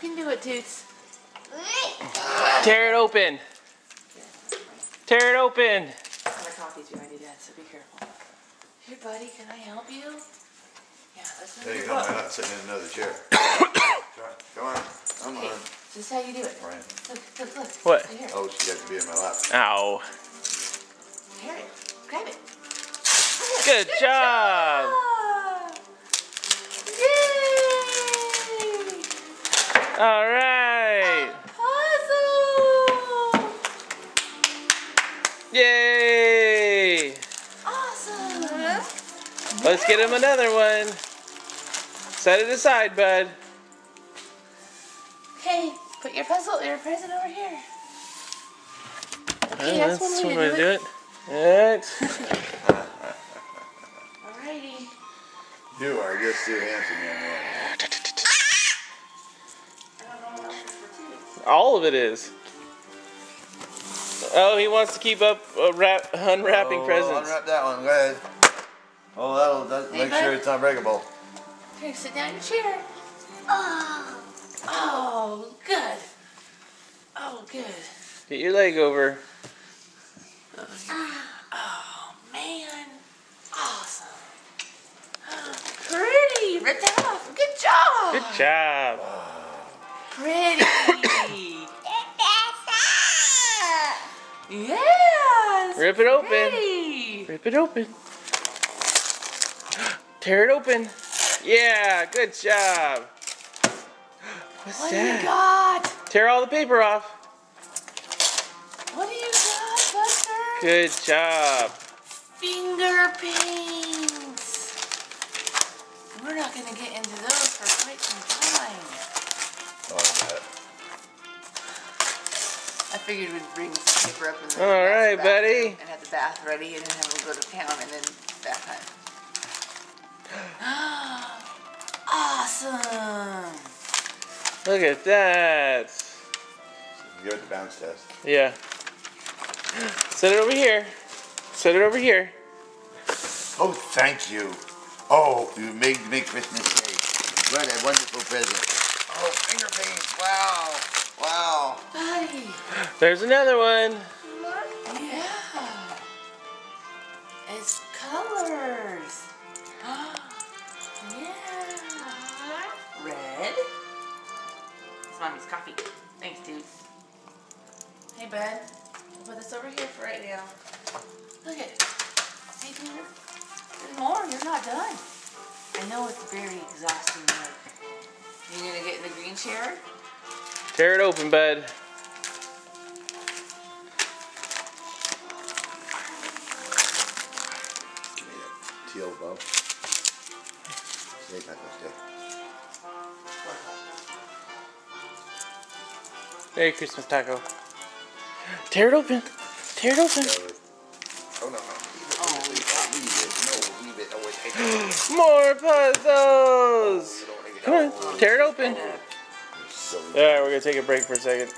can do it, Toots. Tear it open. Tear it open. My coffee's behind you, Dad, so be careful. Here, buddy, can I help you? Yeah, let's There you move go, up. I'm not sitting in another chair. Come on, come Okay, on. this is how you do it. Right. Look. What? Right here. Oh, she has to be in my lap. Ow. Hear it. Grab it. Good job. Yay! All right. Puzzle! Yay. Awesome! Let's get him another one. Set it aside, bud. Okay, put your present over here. Okay, That's that's one one way way to to do it. Alright. Alrighty. You are just too handsome, young man. I don't know what else is for Toots. All of it is. Oh, he wants to keep up unwrapping presents. Unwrap that one, go ahead. Oh, that'll Hey, make sure bud. it's not breakable. Here, sit down in your chair. Oh, good. Oh, good. Get your leg over. Oh, man. Awesome. Pretty. Rip that off. Good job. Good job. Pretty. Yes. Rip it open. Pretty. Rip it open. Tear it open. Yeah, good job. What's What do you that? got? Tear all the paper off. What do you got, Buster? Good job. Finger paints. We're not going to get into those for quite some time. Oh, that. I figured we'd bring some paper up in the All right, bathroom buddy. and have the bath ready and then have them go to town and then bath time. Awesome. Look at that. Give it the bounce test. Yeah. Set it over here. Set it over here. Oh, thank you. Oh, you made me Christmas Day. What a wonderful present. Oh, finger paints. Wow. Wow. Buddy. There's another one. Yeah. It's colors. Yeah. Red. It's Mommy's coffee. Thanks, dude. Hey, bud. We'll put this over here for right now. Look at it. Hey, dude. There's more. You're not done. I know it's very exhausting work. You gonna get in the green chair? Tear it open, bud. Give me that teal bow. Stay back, stay. Merry Christmas, Taco. Tear it open. Tear it open. Oh, no. Leave it. No, leave it. Oh, wait. More puzzles. Come on. Tear it open. Silly. Alright, we're going to take a break for a second.